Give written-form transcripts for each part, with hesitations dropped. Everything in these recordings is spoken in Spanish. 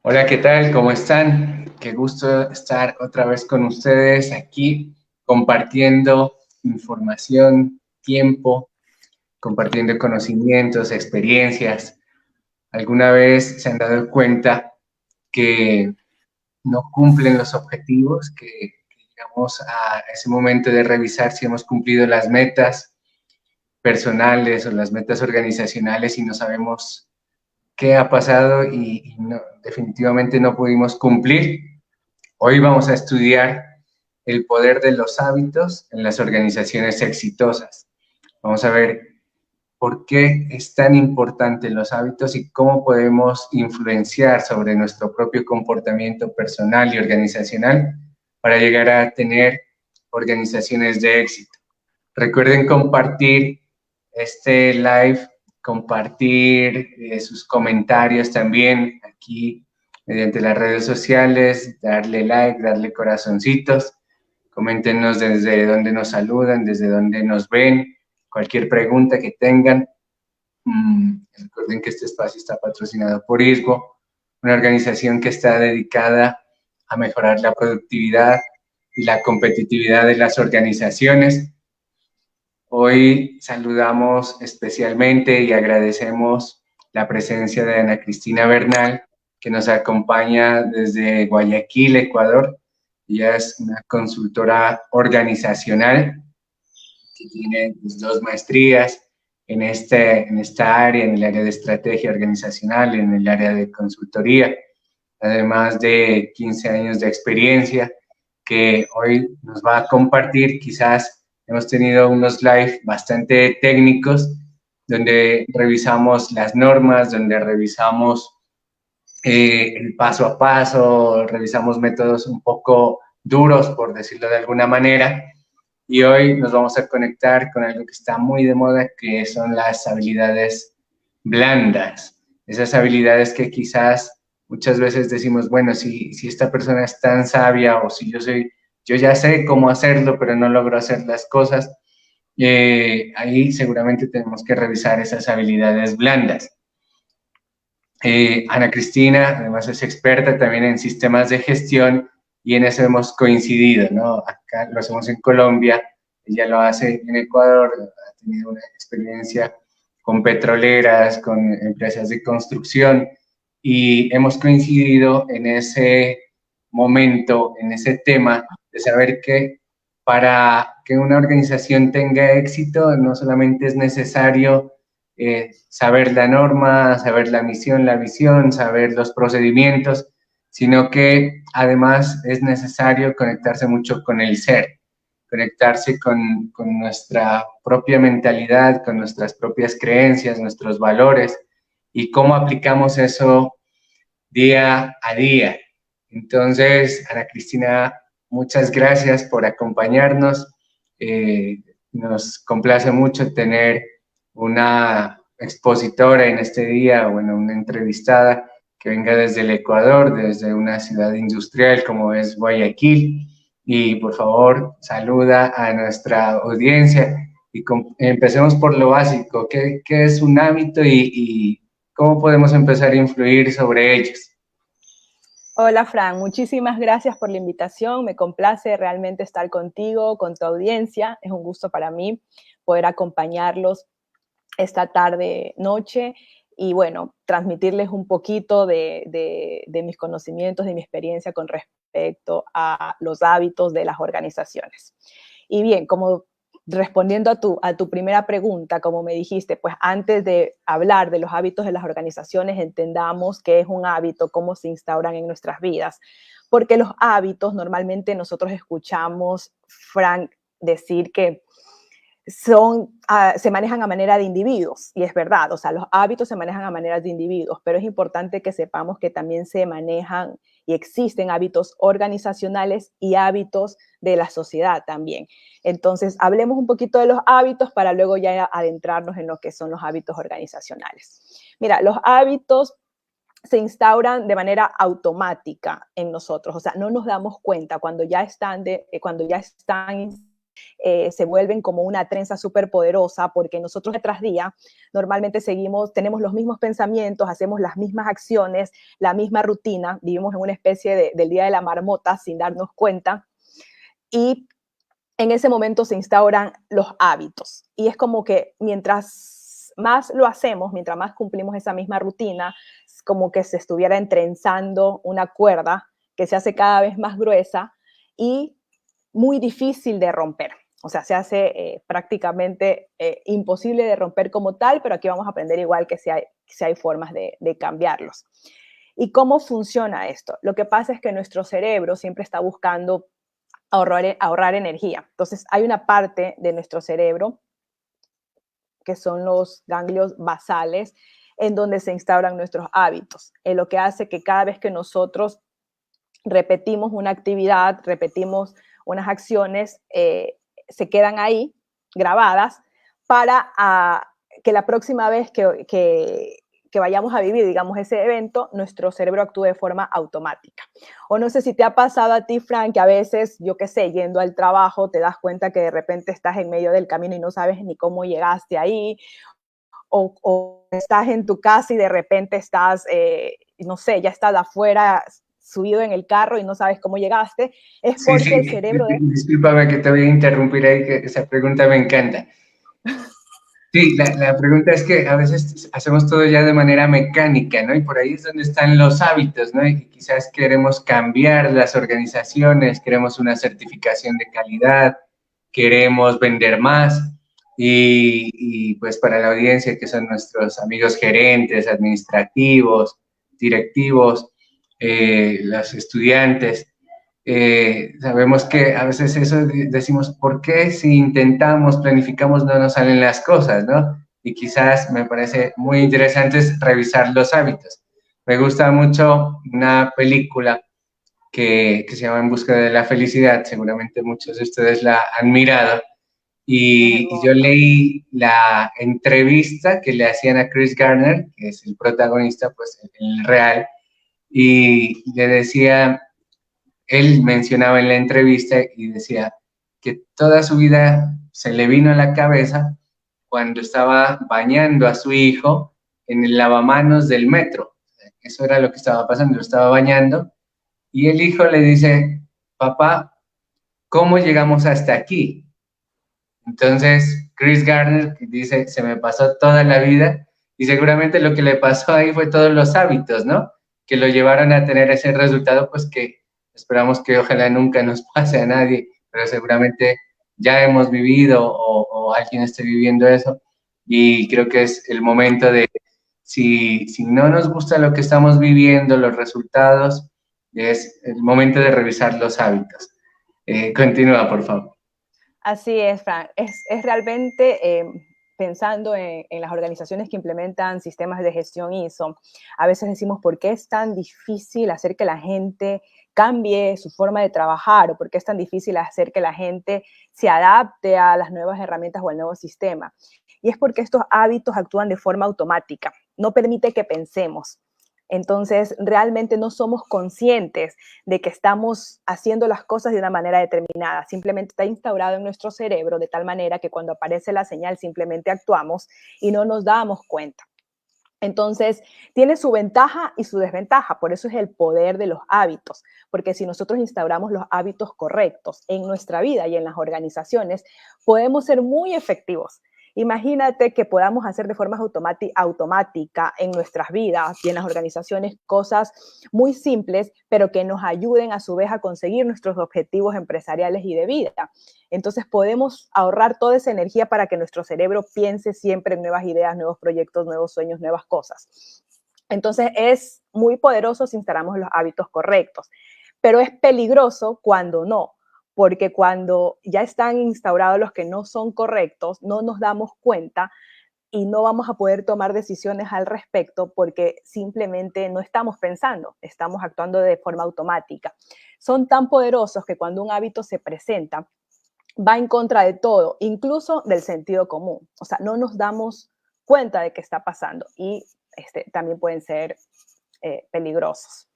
Hola, ¿qué tal? ¿Cómo están? Qué gusto estar otra vez con ustedes aquí compartiendo información, tiempo, compartiendo conocimientos, experiencias. ¿Alguna vez se han dado cuenta que no cumplen los objetivos, que llegamos a ese momento de revisar si hemos cumplido las metas personales o las metas organizacionales y no sabemos qué ha pasado y definitivamente no pudimos cumplir? Hoy vamos a estudiar el poder de los hábitos en las organizaciones exitosas. Vamos a ver por qué es tan importante los hábitos y cómo podemos influenciar sobre nuestro propio comportamiento personal y organizacional para llegar a tener organizaciones de éxito. Recuerden compartir este live, compartir sus comentarios también aquí mediante las redes sociales, darle like, darle corazoncitos, coméntenos desde dónde nos saludan, desde dónde nos ven, cualquier pregunta que tengan. Recuerden que este espacio está patrocinado por ISGO, una organización que está dedicada a mejorar la productividad y la competitividad de las organizaciones. Hoy saludamos especialmente y agradecemos la presencia de Ana Cristina Bernal, que nos acompaña desde Guayaquil, Ecuador. Ella es una consultora organizacional que tiene dos maestrías en esta área, en el área de estrategia organizacional, en el área de consultoría, además de 15 años de experiencia, que hoy nos va a compartir. Quizás hemos tenido unos live bastante técnicos, donde revisamos las normas, donde revisamos el paso a paso, revisamos métodos un poco duros, por decirlo de alguna manera, y hoy nos vamos a conectar con algo que está muy de moda, que son las habilidades blandas. Esas habilidades que quizás muchas veces decimos, bueno, si esta persona es tan sabia o si yo ya sé cómo hacerlo, pero no logro hacer las cosas, ahí seguramente tenemos que revisar esas habilidades blandas. Ana Cristina, además, es experta también en sistemas de gestión y en eso hemos coincidido, ¿no? Acá lo hacemos en Colombia, ella lo hace en Ecuador, ha tenido una experiencia con petroleras, con empresas de construcción y hemos coincidido en ese momento, en ese tema de saber que para que una organización tenga éxito no solamente es necesario saber la norma, saber la misión, la visión, saber los procedimientos, sino que además es necesario conectarse mucho con el ser, conectarse con nuestra propia mentalidad, con nuestras propias creencias, nuestros valores y cómo aplicamos eso día a día. Entonces, Ana Cristina, muchas gracias por acompañarnos. Nos complace mucho tener una expositora en este día, bueno, una entrevistada que venga desde el Ecuador, desde una ciudad industrial como es Guayaquil. Y por favor, saluda a nuestra audiencia y empecemos por lo básico. ¿Qué es un hábito y cómo podemos empezar a influir sobre ellos? Hola, Fran, muchísimas gracias por la invitación. Me complace realmente estar contigo, con tu audiencia. Es un gusto para mí poder acompañarlos esta tarde, noche y bueno, transmitirles un poquito de mis conocimientos, de mi experiencia con respecto a los hábitos de las organizaciones. Y bien, como respondiendo a tu primera pregunta, como me dijiste, pues antes de hablar de los hábitos de las organizaciones, entendamos qué es un hábito, cómo se instauran en nuestras vidas. Porque los hábitos, normalmente nosotros escuchamos, Frank, decir que se manejan a manera de individuos, y es verdad, o sea, los hábitos se manejan a manera de individuos, pero es importante que sepamos que también se manejan y existen hábitos organizacionales y hábitos de la sociedad también. Entonces, hablemos un poquito de los hábitos para luego ya adentrarnos en lo que son los hábitos organizacionales. Mira, los hábitos se instauran de manera automática en nosotros, o sea, no nos damos cuenta cuando ya están se vuelven como una trenza súper poderosa, porque nosotros día tras día normalmente tenemos los mismos pensamientos, hacemos las mismas acciones, la misma rutina, vivimos en una especie del día de la marmota sin darnos cuenta, y en ese momento se instauran los hábitos. Y es como que mientras más lo hacemos, mientras más cumplimos esa misma rutina, es como que se estuviera entrenzando una cuerda que se hace cada vez más gruesa y muy difícil de romper. O sea, se hace prácticamente imposible de romper como tal, pero aquí vamos a aprender igual que si hay formas de cambiarlos. ¿Y cómo funciona esto? Lo que pasa es que nuestro cerebro siempre está buscando ahorrar energía. Entonces, hay una parte de nuestro cerebro, que son los ganglios basales, en donde se instauran nuestros hábitos, en lo que hace que cada vez que nosotros repetimos una actividad, repetimos unas acciones, se quedan ahí grabadas para que la próxima vez que vayamos a vivir, digamos, ese evento, nuestro cerebro actúe de forma automática. O no sé si te ha pasado a ti, Frank, que a veces, yo qué sé, yendo al trabajo, te das cuenta que de repente estás en medio del camino y no sabes ni cómo llegaste ahí, o estás en tu casa y de repente estás, no sé, ya estás afuera, subido en el carro y no sabes cómo llegaste, es Sí, porque el sí, cerebro... discúlpame que te voy a interrumpir ahí, que esa pregunta me encanta. Sí, la pregunta es que a veces hacemos todo ya de manera mecánica, ¿no? Y por ahí es donde están los hábitos, ¿no? Y quizás queremos cambiar las organizaciones, queremos una certificación de calidad, queremos vender más. Y pues para la audiencia, que son nuestros amigos gerentes, administrativos, directivos, los estudiantes, sabemos que a veces eso decimos, ¿por qué si intentamos, planificamos, no nos salen las cosas, ¿no? Y quizás me parece muy interesante es revisar los hábitos. Me gusta mucho una película que se llama En busca de la felicidad, seguramente muchos de ustedes la han mirado, Es y yo hermosa. leí la entrevista que le hacían a Chris Gardner, que es el protagonista, pues el real, y le decía, él mencionaba en la entrevista y decía que toda su vida se le vino a la cabeza cuando estaba bañando a su hijo en el lavamanos del metro. Eso era lo que estaba pasando, lo estaba bañando y el hijo le dice, papá, ¿cómo llegamos hasta aquí? Entonces, Chris Gardner dice, se me pasó toda la vida y seguramente lo que le pasó ahí fue todos los hábitos, ¿no? Que lo llevaron a tener ese resultado, pues que esperamos que ojalá nunca nos pase a nadie, pero seguramente ya hemos vivido o alguien esté viviendo eso y creo que es el momento de, si no nos gusta lo que estamos viviendo, los resultados, es el momento de revisar los hábitos. Continúa, por favor. Así es, Frank. Es realmente pensando en las organizaciones que implementan sistemas de gestión ISO, a veces decimos, ¿por qué es tan difícil hacer que la gente cambie su forma de trabajar? ¿O por qué es tan difícil hacer que la gente se adapte a las nuevas herramientas o al nuevo sistema? Y es porque estos hábitos actúan de forma automática, no permite que pensemos. Entonces, realmente no somos conscientes de que estamos haciendo las cosas de una manera determinada. Simplemente está instaurado en nuestro cerebro de tal manera que cuando aparece la señal simplemente actuamos y no nos damos cuenta. Entonces, tiene su ventaja y su desventaja, por eso es el poder de los hábitos, porque si nosotros instauramos los hábitos correctos en nuestra vida y en las organizaciones, podemos ser muy efectivos. Imagínate que podamos hacer de forma automática en nuestras vidas y en las organizaciones cosas muy simples, pero que nos ayuden a su vez a conseguir nuestros objetivos empresariales y de vida. Entonces podemos ahorrar toda esa energía para que nuestro cerebro piense siempre en nuevas ideas, nuevos proyectos, nuevos sueños, nuevas cosas. Entonces es muy poderoso si instalamos los hábitos correctos, pero es peligroso cuando no, porque cuando ya están instaurados los que no son correctos, no nos damos cuenta y no vamos a poder tomar decisiones al respecto porque simplemente no estamos pensando, estamos actuando de forma automática. Son tan poderosos que cuando un hábito se presenta, va en contra de todo, incluso del sentido común. O sea, no nos damos cuenta de qué está pasando y también pueden ser peligrosos.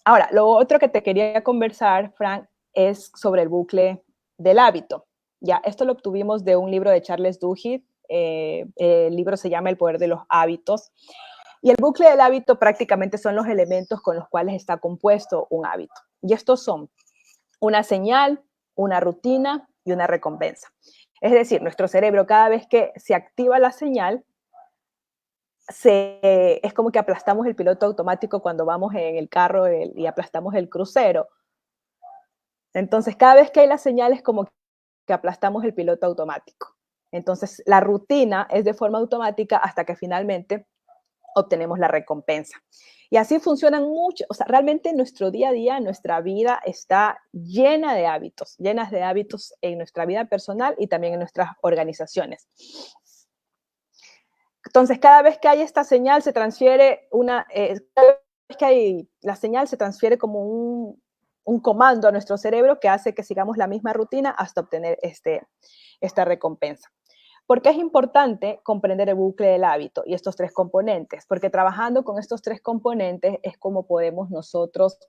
Ahora, lo otro que te quería conversar, Frank, es sobre el bucle del hábito. Ya, esto lo obtuvimos de un libro de Charles Duhigg. El libro se llama El poder de los hábitos. Y el bucle del hábito prácticamente son los elementos con los cuales está compuesto un hábito. Y estos son una señal, una rutina y una recompensa. Es decir, nuestro cerebro cada vez que se activa la señal, es como que aplastamos el piloto automático cuando vamos en el carro y aplastamos el crucero. Entonces, cada vez que hay la señal es como que aplastamos el piloto automático. Entonces, la rutina es de forma automática hasta que finalmente obtenemos la recompensa. Y así funcionan mucho, o sea, realmente nuestro día a día, nuestra vida está llenas de hábitos en nuestra vida personal y también en nuestras organizaciones. Entonces, cada vez que hay esta señal, se transfiere cada vez que hay la señal, se transfiere como un comando a nuestro cerebro que hace que sigamos la misma rutina hasta obtener esta recompensa. ¿Por qué es importante comprender el bucle del hábito y estos tres componentes? Porque trabajando con estos tres componentes es como podemos nosotros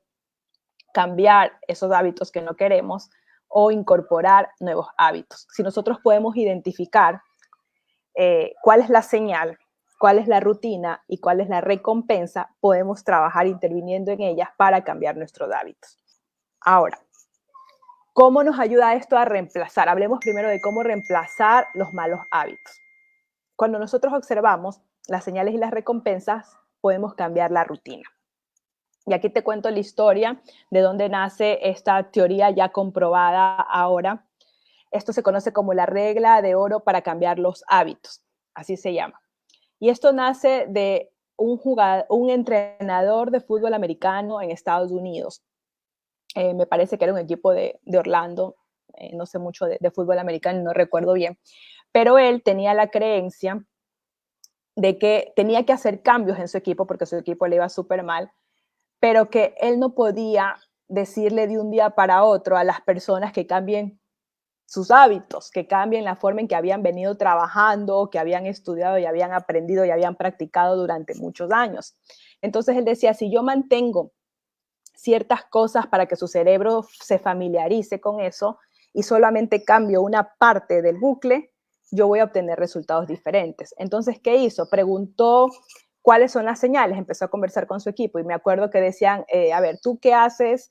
cambiar esos hábitos que no queremos o incorporar nuevos hábitos. Si nosotros podemos identificar cuál es la señal, cuál es la rutina y cuál es la recompensa, podemos trabajar interviniendo en ellas para cambiar nuestros hábitos. Ahora, ¿cómo nos ayuda esto a reemplazar? Hablemos primero de cómo reemplazar los malos hábitos. Cuando nosotros observamos las señales y las recompensas, podemos cambiar la rutina. Y aquí te cuento la historia de dónde nace esta teoría ya comprobada ahora. Esto se conoce como la regla de oro para cambiar los hábitos, así se llama. Y esto nace de un entrenador de fútbol americano en Estados Unidos. Me parece que era un equipo de Orlando, no sé mucho de fútbol americano, no recuerdo bien, pero él tenía la creencia de que tenía que hacer cambios en su equipo porque su equipo le iba súper mal, pero que él no podía decirle de un día para otro a las personas que cambien sus hábitos, que cambien la forma en que habían venido trabajando, que habían estudiado y habían aprendido y habían practicado durante muchos años. Entonces él decía, si yo mantengo ciertas cosas para que su cerebro se familiarice con eso y solamente cambio una parte del bucle, yo voy a obtener resultados diferentes. Entonces, ¿qué hizo? Preguntó cuáles son las señales, empezó a conversar con su equipo y me acuerdo que decían, a ver, ¿tú qué haces?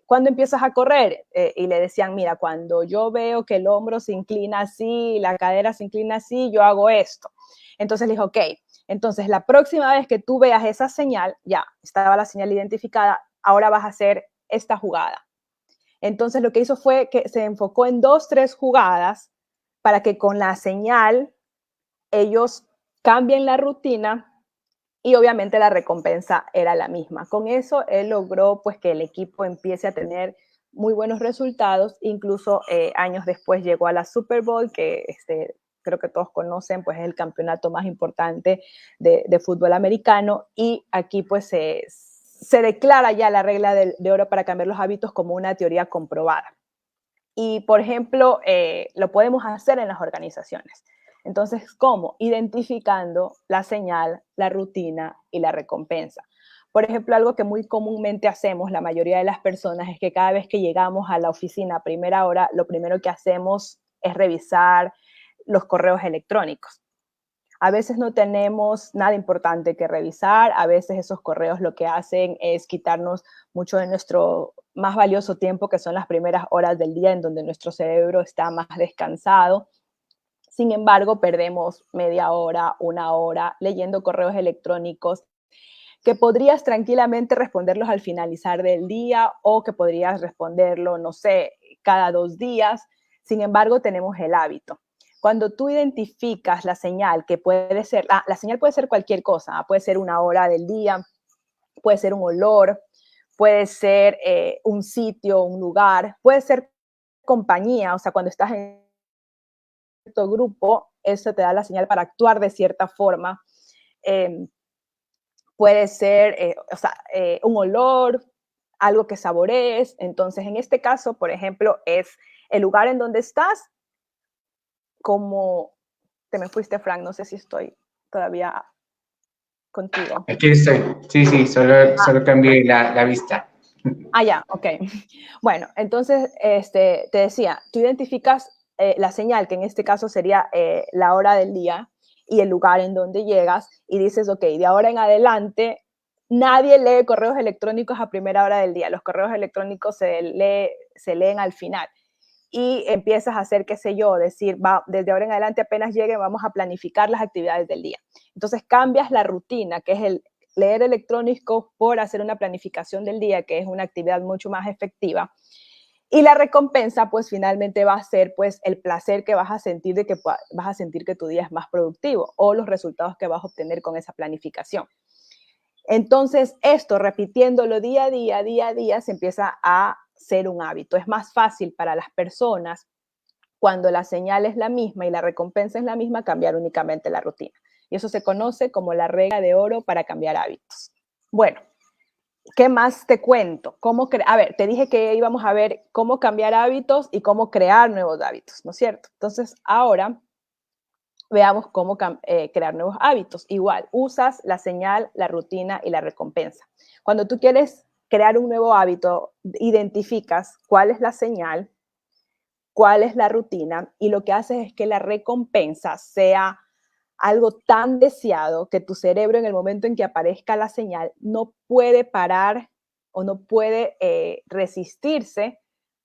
¿Cuándo empiezas a correr? Y le decían, mira, cuando yo veo que el hombro se inclina así, la cadera se inclina así, yo hago esto. Entonces le dijo, ok, entonces la próxima vez que tú veas esa señal, ya estaba la señal identificada, ahora vas a hacer esta jugada. Entonces lo que hizo fue que se enfocó en 2, 3 jugadas para que con la señal ellos cambien la rutina y obviamente la recompensa era la misma. Con eso él logró pues que el equipo empiece a tener muy buenos resultados, incluso años después llegó a la Super Bowl, que creo que todos conocen, pues es el campeonato más importante de fútbol americano, y aquí pues se declara ya la regla de oro para cambiar los hábitos como una teoría comprobada. Y, por ejemplo, lo podemos hacer en las organizaciones. Entonces, ¿cómo? Identificando la señal, la rutina y la recompensa. Por ejemplo, algo que muy comúnmente hacemos la mayoría de las personas es que cada vez que llegamos a la oficina a primera hora, lo primero que hacemos es revisar los correos electrónicos. A veces no tenemos nada importante que revisar, a veces esos correos lo que hacen es quitarnos mucho de nuestro más valioso tiempo, que son las primeras horas del día en donde nuestro cerebro está más descansado. Sin embargo, perdemos media hora, una hora leyendo correos electrónicos que podrías tranquilamente responderlos al finalizar del día o que podrías responderlo, no sé, cada 2 días. Sin embargo, tenemos el hábito. Cuando tú identificas la señal, que puede ser, la señal puede ser cualquier cosa, puede ser una hora del día, puede ser un olor, puede ser un sitio, un lugar, puede ser compañía, o sea, cuando estás en cierto grupo, eso te da la señal para actuar de cierta forma. Puede ser, un olor, algo que saborees. Entonces, en este caso, por ejemplo, es el lugar en donde estás, como te me fuiste, Frank, no sé si estoy todavía contigo. Aquí estoy. Sí, solo cambié la vista. Ah, ya, ok. Bueno, entonces, te decía, tú identificas la señal, que en este caso sería la hora del día y el lugar en donde llegas, y dices, ok, de ahora en adelante, nadie lee correos electrónicos a primera hora del día. Los correos electrónicos se leen al final. Y empiezas a hacer, qué sé yo, decir, va, desde ahora en adelante apenas llegue, vamos a planificar las actividades del día. Entonces cambias la rutina, que es el leer electrónico, por hacer una planificación del día, que es una actividad mucho más efectiva. Y la recompensa, pues finalmente va a ser pues el placer que vas a sentir de que vas a sentir que tu día es más productivo, o los resultados que vas a obtener con esa planificación. Entonces, esto, repitiéndolo día a día, se empieza a ser un hábito. Es más fácil para las personas, cuando la señal es la misma y la recompensa es la misma, cambiar únicamente la rutina. Y eso se conoce como la regla de oro para cambiar hábitos. Bueno, ¿qué más te cuento? A ver, te dije que íbamos a ver cómo cambiar hábitos y cómo crear nuevos hábitos, ¿no es cierto? Entonces, ahora veamos cómo crear nuevos hábitos. Igual, usas la señal, la rutina y la recompensa. Cuando tú quieres crear un nuevo hábito, identificas cuál es la señal, cuál es la rutina, y lo que haces es que la recompensa sea algo tan deseado que tu cerebro, en el momento en que aparezca la señal, no puede parar o no puede resistirse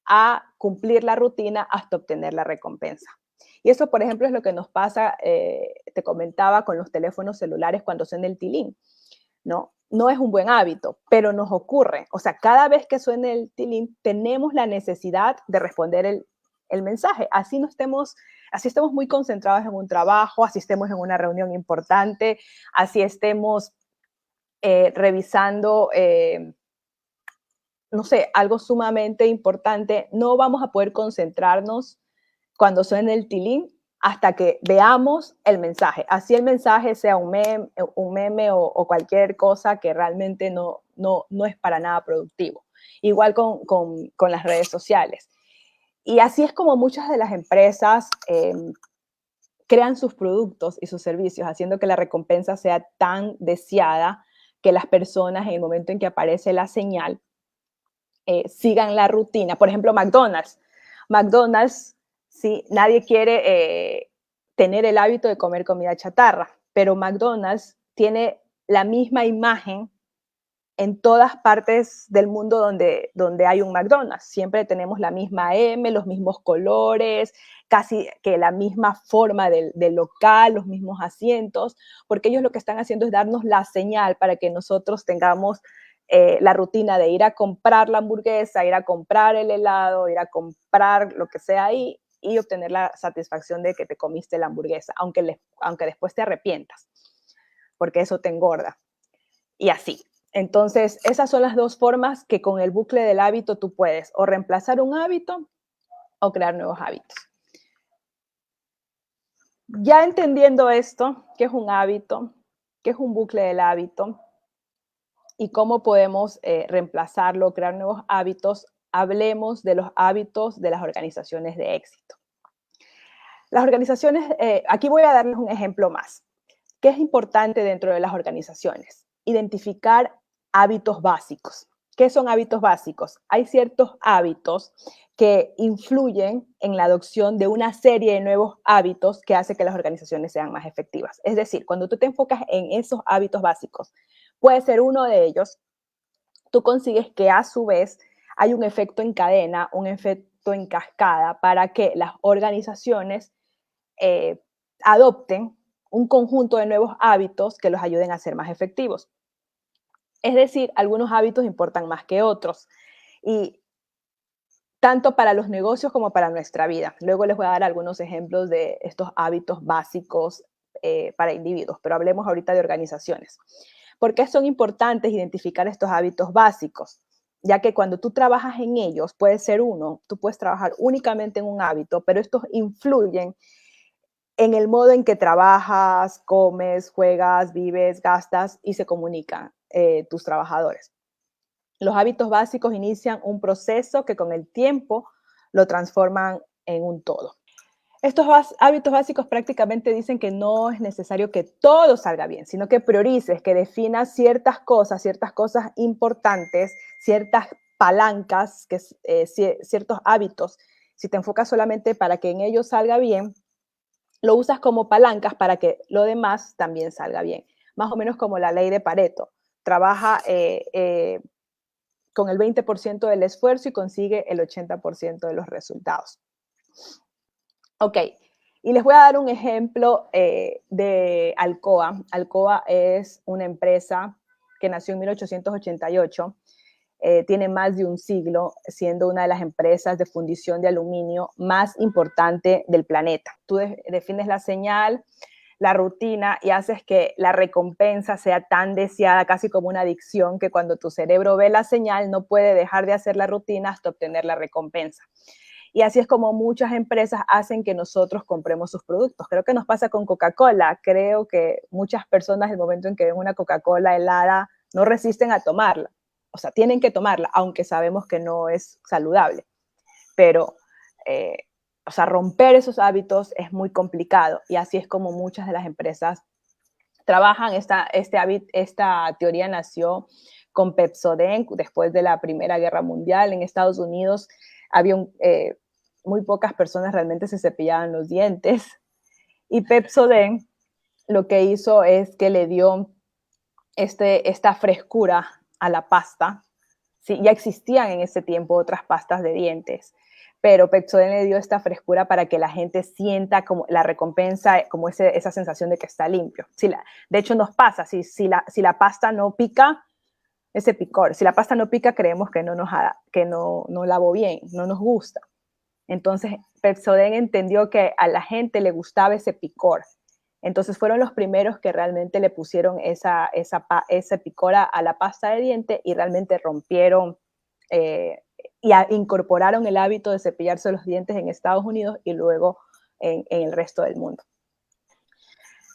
a cumplir la rutina hasta obtener la recompensa. Y eso, por ejemplo, es lo que nos pasa, te comentaba, con los teléfonos celulares cuando suena el tilín, ¿no? No es un buen hábito, pero nos ocurre. O sea, cada vez que suene el tilín, tenemos la necesidad de responder el mensaje. Así estemos muy concentrados en un trabajo, así estemos en una reunión importante, así estemos revisando, no sé, algo sumamente importante, no vamos a poder concentrarnos cuando suene el tilín hasta que veamos el mensaje. Así el mensaje sea un meme o cualquier cosa que realmente no es para nada productivo. Igual con las redes sociales. Y así es como muchas de las empresas crean sus productos y sus servicios, haciendo que la recompensa sea tan deseada que las personas, en el momento en que aparece la señal, sigan la rutina. Por ejemplo, McDonald's. McDonald's, sí, nadie quiere tener el hábito de comer comida chatarra, pero McDonald's tiene la misma imagen en todas partes del mundo donde hay un McDonald's. Siempre tenemos la misma M, los mismos colores, casi que la misma forma del local, los mismos asientos, porque ellos lo que están haciendo es darnos la señal para que nosotros tengamos la rutina de ir a comprar la hamburguesa, ir a comprar el helado, ir a comprar lo que sea ahí y obtener la satisfacción de que te comiste la hamburguesa, aunque después te arrepientas, porque eso te engorda. Y así. Entonces, esas son las dos formas que con el bucle del hábito tú puedes o reemplazar un hábito o crear nuevos hábitos. Ya entendiendo esto, qué es un hábito, qué es un bucle del hábito y cómo podemos reemplazarlo, crear nuevos hábitos, hablemos de los hábitos de las organizaciones de éxito. Las organizaciones, aquí voy a darles un ejemplo más. ¿Qué es importante dentro de las organizaciones? Identificar hábitos básicos. ¿Qué son hábitos básicos? Hay ciertos hábitos que influyen en la adopción de una serie de nuevos hábitos que hace que las organizaciones sean más efectivas. Es decir, cuando tú te enfocas en esos hábitos básicos, puede ser uno de ellos, tú consigues que a su vez hay un efecto en cadena, un efecto en cascada para que las organizaciones adopten un conjunto de nuevos hábitos que los ayuden a ser más efectivos. Es decir, algunos hábitos importan más que otros, y tanto para los negocios como para nuestra vida. Luego les voy a dar algunos ejemplos de estos hábitos básicos para individuos, pero hablemos ahorita de organizaciones. ¿Por qué son importantes identificar estos hábitos básicos? Ya que cuando tú trabajas en ellos, puede ser uno, tú puedes trabajar únicamente en un hábito, pero estos influyen en el modo en que trabajas, comes, juegas, vives, gastas y se comunican tus trabajadores. Los hábitos básicos inician un proceso que con el tiempo lo transforman en un todo. Estos hábitos básicos prácticamente dicen que no es necesario que todo salga bien, sino que priorices, que definas ciertas cosas importantes, ciertas palancas, ciertos hábitos, si te enfocas solamente para que en ellos salga bien, lo usas como palancas para que lo demás también salga bien. Más o menos como la ley de Pareto. Trabaja con el 20% del esfuerzo y consigue el 80% de los resultados. Ok, y les voy a dar un ejemplo de Alcoa. Alcoa es una empresa que nació en 1888. Tiene más de un siglo, siendo una de las empresas de fundición de aluminio más importante del planeta. Tú defines la señal, la rutina y haces que la recompensa sea tan deseada, casi como una adicción, que cuando tu cerebro ve la señal no puede dejar de hacer la rutina hasta obtener la recompensa. Y así es como muchas empresas hacen que nosotros compremos sus productos. Creo que nos pasa con Coca-Cola. Creo que muchas personas, el momento en que ven una Coca-Cola helada, no resisten a tomarla. O sea, tienen que tomarla, aunque sabemos que no es saludable. Pero, o sea, romper esos hábitos es muy complicado. Y así es como muchas de las empresas trabajan. Esta teoría nació con Pepsodent después de la Primera Guerra Mundial. En Estados Unidos había muy pocas personas realmente se cepillaban los dientes. Y Pepsodent lo que hizo es que le dio esta frescura a la pasta. Sí, ya existían en ese tiempo otras pastas de dientes, pero Pepsodent le dio esta frescura para que la gente sienta como la recompensa, como esa sensación de que está limpio. De hecho, nos pasa, si la pasta no pica, ese picor, si la pasta no pica, creemos que no lavó bien, no nos gusta. Entonces, Pepsodent entendió que a la gente le gustaba ese picor. Entonces, fueron los primeros que realmente le pusieron ese picor a la pasta de diente y realmente rompieron y incorporaron el hábito de cepillarse los dientes en Estados Unidos y luego en el resto del mundo.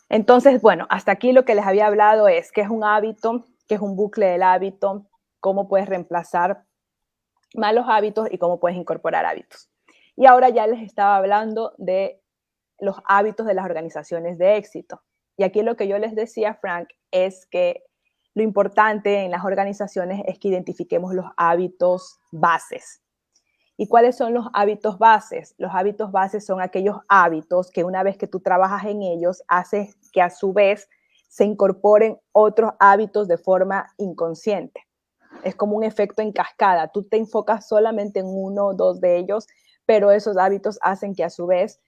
Entonces, bueno, hasta aquí lo que les había hablado es qué es un hábito, qué es un bucle del hábito, cómo puedes reemplazar malos hábitos y cómo puedes incorporar hábitos. Y ahora ya les estaba hablando de los hábitos de las organizaciones de éxito. Y aquí lo que yo les decía, Frank, es que lo importante en las organizaciones es que identifiquemos los hábitos bases. ¿Y cuáles son los hábitos bases? Los hábitos bases son aquellos hábitos que una vez que tú trabajas en ellos, haces que a su vez se incorporen otros hábitos de forma inconsciente. Es como un efecto en cascada. Tú te enfocas solamente en uno o dos de ellos, pero esos hábitos hacen que a su vez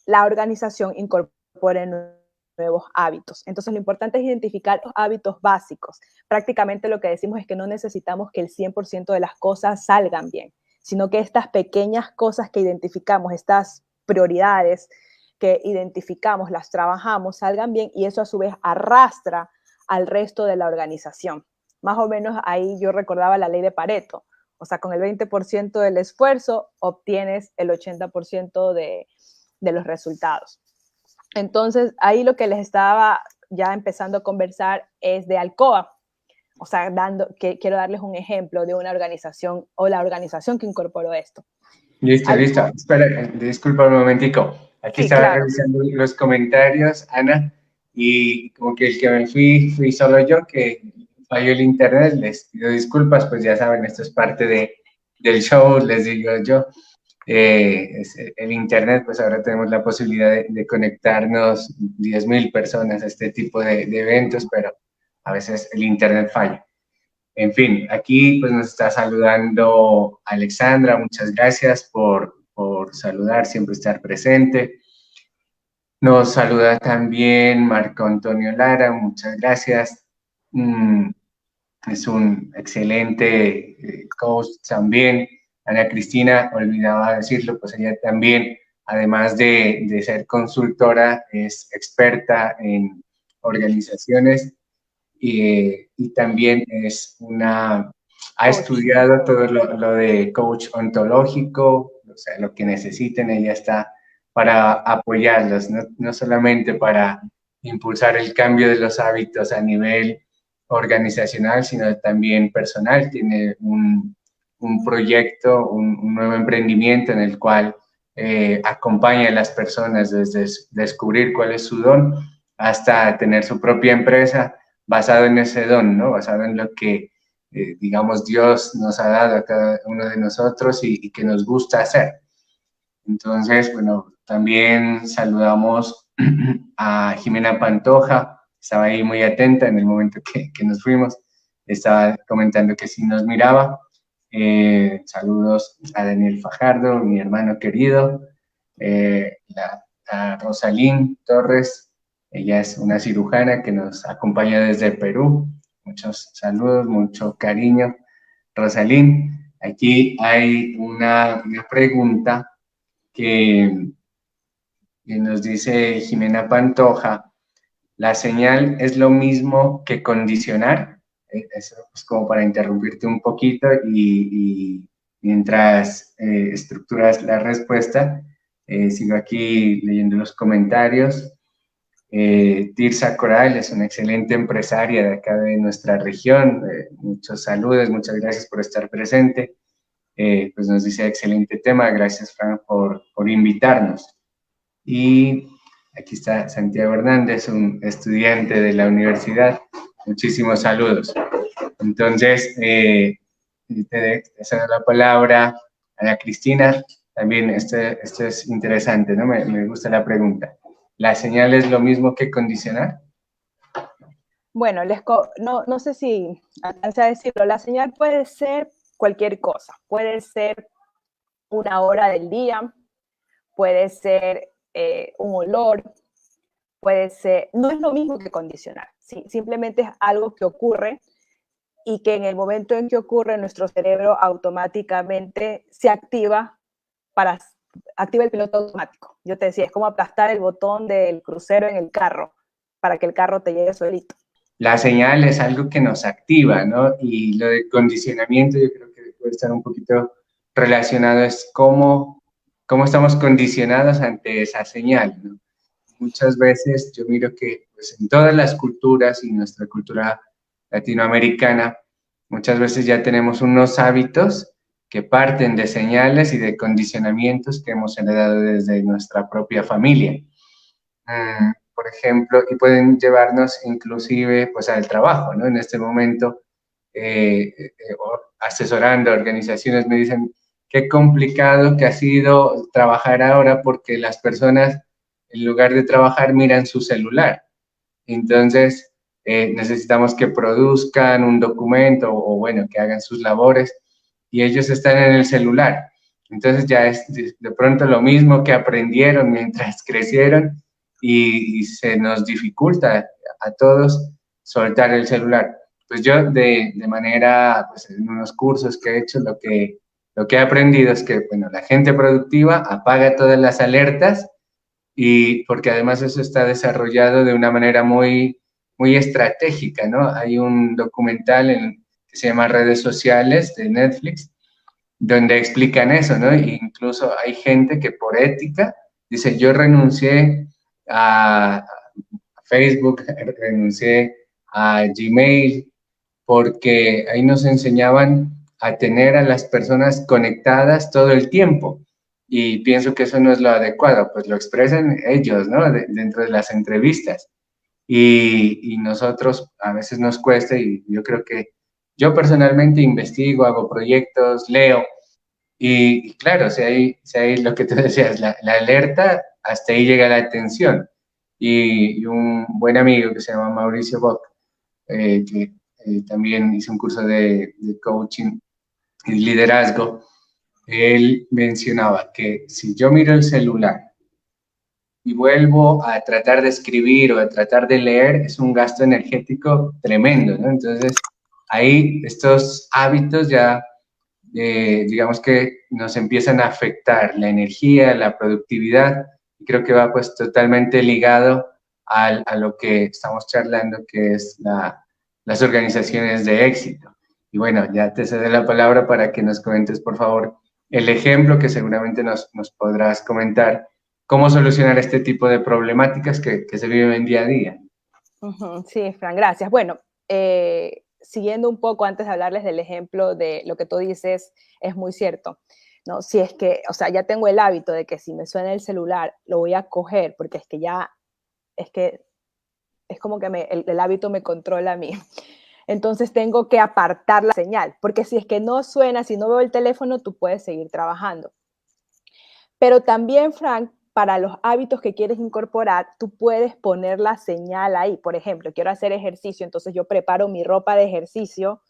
la organización incorpore nuevos hábitos. Entonces, lo importante es identificar los hábitos básicos. Prácticamente lo que decimos es que no necesitamos que el 100% de las cosas salgan bien, sino que estas pequeñas cosas que identificamos, estas prioridades que identificamos, las trabajamos, salgan bien y eso a su vez arrastra al resto de la organización. Más o menos ahí yo recordaba la ley de Pareto. O sea, con el 20% del esfuerzo obtienes el 80% de los resultados. Entonces, ahí lo que les estaba ya empezando a conversar es de Alcoa. O sea, quiero darles un ejemplo de una organización o la organización que incorporó esto. Listo, listo. Espera, disculpa un momentico. Aquí sí, estaba claro. revisando los comentarios, Ana, y como que el que me fui solo yo, que falló el internet. Les pido disculpas, pues ya saben, esto es parte del show, les digo yo. El internet, pues ahora tenemos la posibilidad de conectarnos 10.000 personas a este tipo de eventos, pero a veces el internet falla. En fin, aquí pues nos está saludando Alexandra, muchas gracias por saludar, siempre estar presente. Nos saluda también Marco Antonio Lara, muchas gracias. Es un excelente coach también. Ana Cristina, olvidaba decirlo, pues ella también, además de ser consultora, es experta en organizaciones y también ha estudiado todo lo de coach ontológico, o sea, lo que necesiten, ella está para apoyarlos, no solamente para impulsar el cambio de los hábitos a nivel organizacional, sino también personal. Tiene un proyecto, un nuevo emprendimiento en el cual acompaña a las personas desde descubrir cuál es su don hasta tener su propia empresa basado en ese don, ¿no? Basado en lo que digamos, Dios nos ha dado a cada uno de nosotros y que nos gusta hacer. Entonces, bueno, también saludamos a Jimena Pantoja, estaba ahí muy atenta en el momento que nos fuimos, estaba comentando que sí nos miraba. Saludos a Daniel Fajardo, mi hermano querido, a Rosalín Torres, ella es una cirujana que nos acompaña desde Perú. Muchos saludos, mucho cariño. Rosalín, aquí hay una pregunta que, que nos dice Jimena Pantoja. ¿La señal es lo mismo que condicionar? Eso es como para interrumpirte un poquito y mientras estructuras la respuesta, sigo aquí leyendo los comentarios. Tirsa Coral es una excelente empresaria de acá de nuestra región. Muchos saludos, muchas gracias por estar presente. Pues nos dice excelente tema, gracias Fran por invitarnos. Y aquí está Santiago Hernández, un estudiante de la universidad. Muchísimos saludos. Entonces, te cedo la palabra a la Cristina. También esto es interesante, ¿no? Me gusta la pregunta. ¿La señal es lo mismo que condicionar? Bueno, no sé si alcancé a decirlo, la señal puede ser cualquier cosa, puede ser una hora del día, puede ser un olor, puede ser, no es lo mismo que condicionar, ¿sí? Simplemente es algo que ocurre y que en el momento en que ocurre nuestro cerebro automáticamente se activa activa el piloto automático. Yo te decía, es como aplastar el botón del crucero en el carro para que el carro te llegue solito. La señal es algo que nos activa, ¿no? Y lo de condicionamiento yo creo que puede estar un poquito relacionado, es cómo estamos condicionados ante esa señal, ¿no? Muchas veces yo miro que pues, en todas las culturas y nuestra cultura latinoamericana, muchas veces ya tenemos unos hábitos que parten de señales y de condicionamientos que hemos heredado desde nuestra propia familia. Por ejemplo, y pueden llevarnos inclusive pues al trabajo, ¿no? En este momento, asesorando a organizaciones me dicen qué complicado que ha sido trabajar ahora porque las personas en lugar de trabajar miran su celular. Entonces, necesitamos que produzcan un documento o bueno, que hagan sus labores y ellos están en el celular. Entonces ya es de pronto lo mismo que aprendieron mientras crecieron y se nos dificulta a todos soltar el celular. Pues yo de manera, pues en unos cursos que he hecho, lo que he aprendido es que, bueno, la gente productiva apaga todas las alertas y porque además eso está desarrollado de una manera muy estratégica, ¿no? Hay un documental que se llama Redes Sociales de Netflix, donde explican eso, ¿no? E incluso hay gente que por ética dice, yo renuncié a Facebook, renuncié a Gmail, porque ahí nos enseñaban a tener a las personas conectadas todo el tiempo. Y pienso que eso no es lo adecuado, pues lo expresan ellos, ¿no? Dentro de las entrevistas. Y nosotros a veces nos cuesta y yo creo que yo personalmente investigo, hago proyectos, leo y claro, si hay lo que tú decías, la alerta, hasta ahí llega la atención. Y un buen amigo que se llama Mauricio Bock, que también hizo un curso de coaching y liderazgo, él mencionaba que si yo miro el celular y vuelvo a tratar de escribir o a tratar de leer, es un gasto energético tremendo, ¿no? Entonces, ahí estos hábitos ya, digamos que nos empiezan a afectar la energía, la productividad, y creo que va pues totalmente ligado a lo que estamos charlando, que es las organizaciones de éxito. Y bueno, ya te cedo la palabra para que nos comentes, por favor, el ejemplo que seguramente nos podrás comentar cómo solucionar este tipo de problemáticas que se viven día a día. Sí, Fran, gracias. Bueno, siguiendo un poco antes de hablarles del ejemplo de lo que tú dices, es muy cierto, ¿no? Si es que, o sea, ya tengo el hábito de que si me suena el celular, lo voy a coger, porque es que ya, es que es como que el hábito me controla a mí. Entonces tengo que apartar la señal, porque si es que no suena, si no veo el teléfono, tú puedes seguir trabajando. Pero también, Frank, para los hábitos que quieres incorporar, tú puedes poner la señal ahí. Por ejemplo, quiero hacer ejercicio, entonces yo preparo mi ropa de ejercicio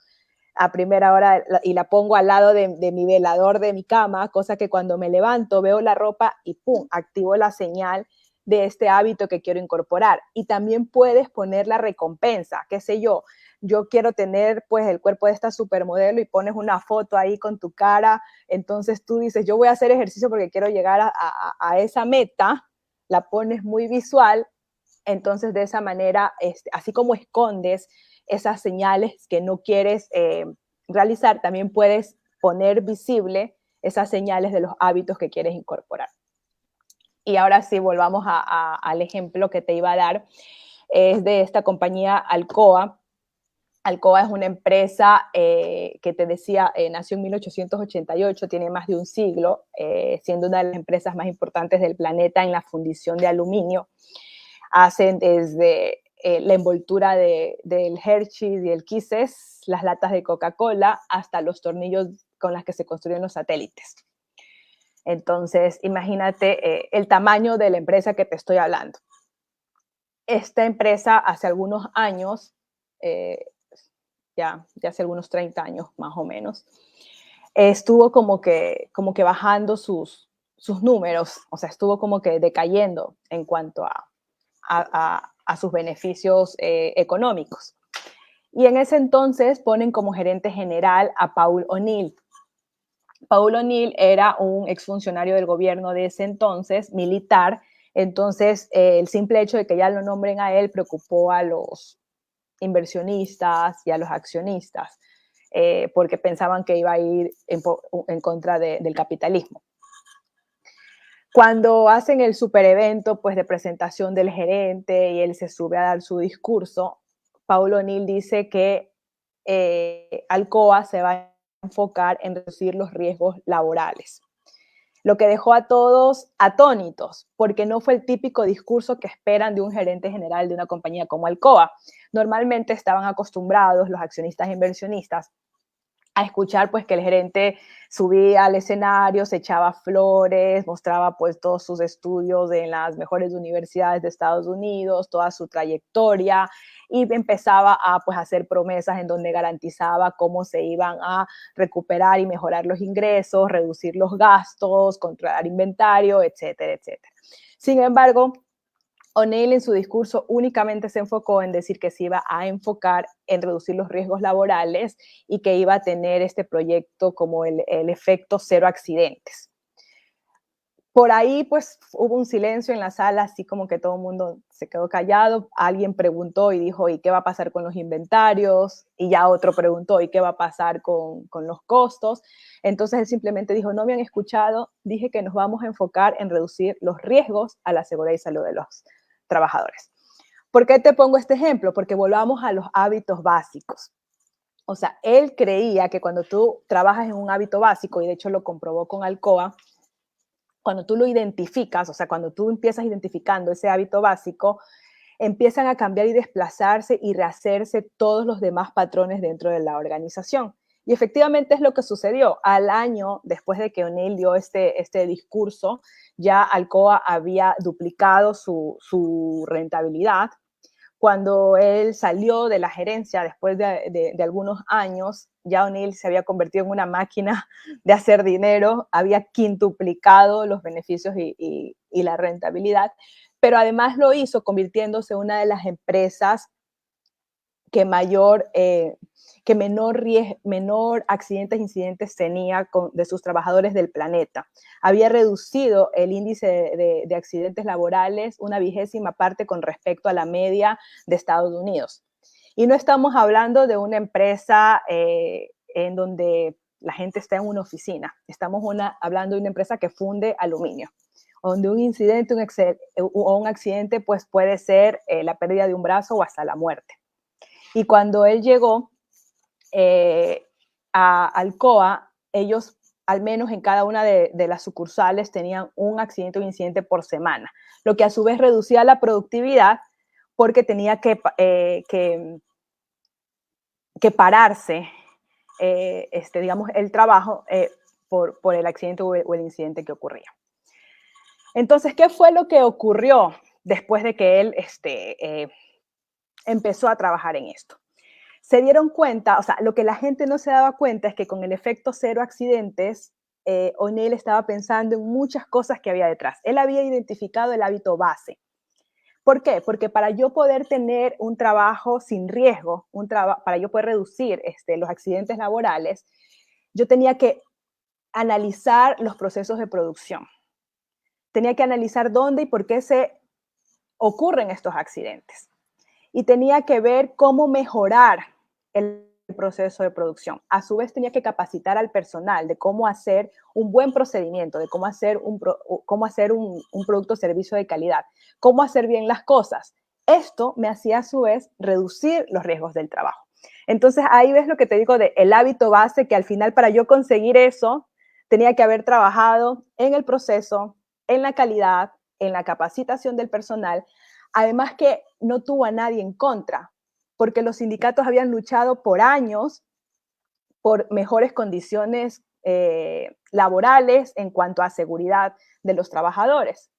a primera hora y la pongo al lado de mi velador de mi cama, cosa que cuando me levanto veo la ropa y ¡pum!, activo la señal de este hábito que quiero incorporar. Y también puedes poner la recompensa, qué sé yo quiero tener pues el cuerpo de esta supermodelo y pones una foto ahí con tu cara, entonces tú dices, yo voy a hacer ejercicio porque quiero llegar a esa meta, la pones muy visual, entonces de esa manera, así como escondes esas señales que no quieres realizar, también puedes poner visible esas señales de los hábitos que quieres incorporar. Y ahora sí, volvamos al ejemplo que te iba a dar, es de esta compañía Alcoa. Alcoa es una empresa que te decía, nació en 1888, tiene más de un siglo, siendo una de las empresas más importantes del planeta en la fundición de aluminio. Hacen desde la envoltura del Hershey y el Kisses, las latas de Coca-Cola, hasta los tornillos con los que se construyen los satélites. Entonces, imagínate el tamaño de la empresa que te estoy hablando. Esta empresa hace algunos años, ya hace algunos 30 años más o menos, estuvo como que bajando sus números, o sea, estuvo como que decayendo en cuanto a sus beneficios económicos. Y en ese entonces ponen como gerente general a Paul O'Neill. Paul O'Neill era un exfuncionario del gobierno de ese entonces, militar, entonces el simple hecho de que ya lo nombren a él preocupó a los inversionistas y a los accionistas, porque pensaban que iba a ir en contra del capitalismo. Cuando hacen el super evento pues, de presentación del gerente y él se sube a dar su discurso, Paul O'Neill dice que Alcoa se va a enfocar en reducir los riesgos laborales, lo que dejó a todos atónitos, porque no fue el típico discurso que esperan de un gerente general de una compañía como Alcoa. Normalmente estaban acostumbrados los accionistas e inversionistas a escuchar pues que el gerente subía al escenario, se echaba flores, mostraba pues todos sus estudios en las mejores universidades de Estados Unidos, toda su trayectoria, y empezaba a pues hacer promesas en donde garantizaba cómo se iban a recuperar y mejorar los ingresos, reducir los gastos, controlar inventario, etcétera, etcétera. Sin embargo, O'Neill en su discurso únicamente se enfocó en decir que se iba a enfocar en reducir los riesgos laborales y que iba a tener este proyecto como el efecto cero accidentes. Por ahí pues hubo un silencio en la sala, así como que todo el mundo se quedó callado. Alguien preguntó y dijo, ¿y qué va a pasar con los inventarios? Y ya otro preguntó, ¿y qué va a pasar con los costos? Entonces él simplemente dijo, no me han escuchado, dije que nos vamos a enfocar en reducir los riesgos a la seguridad y salud de los trabajadores. ¿Por qué te pongo este ejemplo? Porque volvamos a los hábitos básicos. O sea, él creía que cuando tú trabajas en un hábito básico, y de hecho lo comprobó con Alcoa, cuando tú lo identificas, o sea, cuando tú empiezas identificando ese hábito básico, empiezan a cambiar y desplazarse y rehacerse todos los demás patrones dentro de la organización. Y efectivamente es lo que sucedió. Al año, después de que O'Neill dio este discurso, ya Alcoa había duplicado su rentabilidad. Cuando él salió de la gerencia después de algunos años, ya O'Neill se había convertido en una máquina de hacer dinero, había quintuplicado los beneficios y la rentabilidad, pero además lo hizo convirtiéndose en una de las empresas que menor accidentes e incidentes tenía de sus trabajadores del planeta. Había reducido el índice de accidentes laborales una 20ª parte con respecto a la media de Estados Unidos. Y no estamos hablando de una empresa en donde la gente está en una oficina. Estamos hablando de una empresa que funde aluminio, donde un incidente o un accidente pues, puede ser la pérdida de un brazo o hasta la muerte. Y cuando él llegó a Alcoa, ellos, al menos en cada una de las sucursales, tenían un accidente o incidente por semana, lo que a su vez reducía la productividad porque tenía que que pararse, digamos, el trabajo por el accidente o el incidente que ocurría. Entonces, ¿qué fue lo que ocurrió después de que él empezó a trabajar en esto? Se dieron cuenta, o sea, lo que la gente no se daba cuenta es que con el efecto cero accidentes, O'Neill estaba pensando en muchas cosas que había detrás. Él había identificado el hábito base. ¿Por qué? Porque para yo poder tener un trabajo sin riesgo, para yo poder reducir los accidentes laborales, yo tenía que analizar los procesos de producción. Tenía que analizar dónde y por qué se ocurren estos accidentes. Y tenía que ver cómo mejorar el proceso de producción. A su vez tenía que capacitar al personal de cómo hacer un buen procedimiento, de cómo hacer un producto o servicio de calidad, cómo hacer bien las cosas. Esto me hacía a su vez reducir los riesgos del trabajo. Entonces ahí ves lo que te digo del hábito base, que al final para yo conseguir eso tenía que haber trabajado en el proceso, en la calidad, en la capacitación del personal. Además que no tuvo a nadie en contra, porque los sindicatos habían luchado por años por mejores condiciones laborales en cuanto a seguridad de los trabajadores.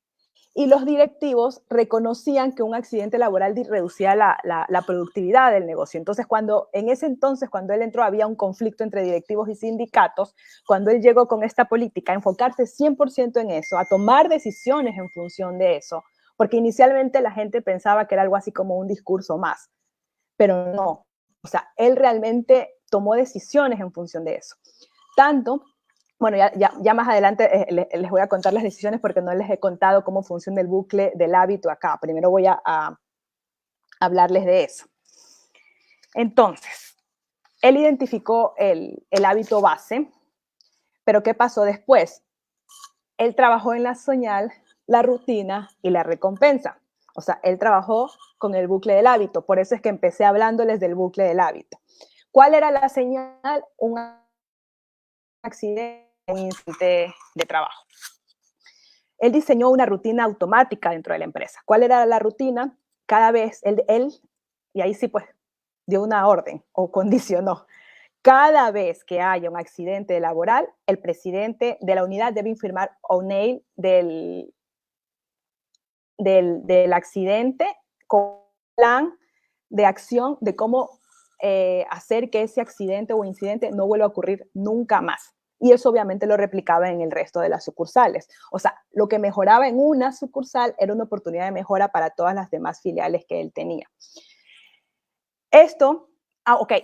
Y los directivos reconocían que un accidente laboral reducía la productividad del negocio. Entonces, en ese entonces, cuando él entró, había un conflicto entre directivos y sindicatos. Cuando él llegó con esta política, a enfocarse 100% en eso, a tomar decisiones en función de eso, porque inicialmente la gente pensaba que era algo así como un discurso más, pero no. O sea, él realmente tomó decisiones en función de eso. Tanto, bueno, ya más adelante les voy a contar las decisiones porque no les he contado cómo funciona el bucle del hábito acá. Primero voy a hablarles de eso. Entonces, él identificó el hábito base, pero ¿qué pasó después? Él trabajó en la señal, la rutina y la recompensa. O sea, él trabajó con el bucle del hábito. Por eso es que empecé hablándoles del bucle del hábito. ¿Cuál era la señal? Un accidente, un incidente de trabajo. Él diseñó una rutina automática dentro de la empresa. ¿Cuál era la rutina? Cada vez él y ahí sí pues dio una orden o condicionó. Cada vez que haya un accidente laboral, el presidente de la unidad debe informar a O'Neill del accidente con un plan de acción de cómo hacer que ese accidente o incidente no vuelva a ocurrir nunca más. Y eso obviamente lo replicaba en el resto de las sucursales. O sea, lo que mejoraba en una sucursal era una oportunidad de mejora para todas las demás filiales que él tenía.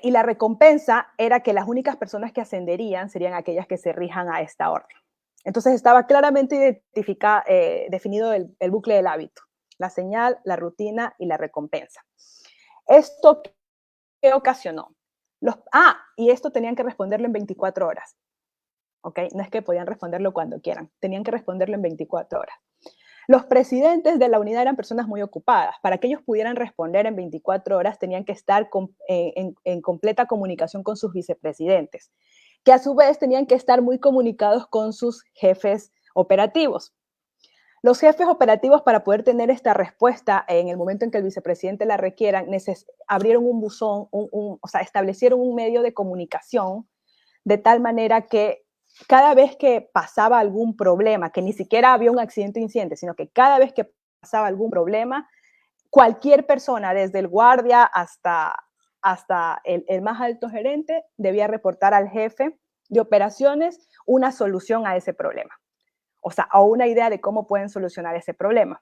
Y la recompensa era que las únicas personas que ascenderían serían aquellas que se rijan a esta orden. Entonces estaba claramente definido el bucle del hábito, la señal, la rutina y la recompensa. ¿Esto qué ocasionó? Y esto tenían que responderlo en 24 horas. ¿Ok? No es que podían responderlo cuando quieran, tenían que responderlo en 24 horas. Los presidentes de la unidad eran personas muy ocupadas. Para que ellos pudieran responder en 24 horas, tenían que estar en completa comunicación con sus vicepresidentes, que a su vez tenían que estar muy comunicados con sus jefes operativos. Los jefes operativos, para poder tener esta respuesta en el momento en que el vicepresidente la requieran, abrieron un buzón, establecieron un medio de comunicación de tal manera que cada vez que pasaba algún problema, que ni siquiera había un accidente o incidente, sino que cada vez que pasaba algún problema, cualquier persona, desde el guardia hasta el más alto gerente, debía reportar al jefe de operaciones una solución a ese problema. O sea, o una idea de cómo pueden solucionar ese problema.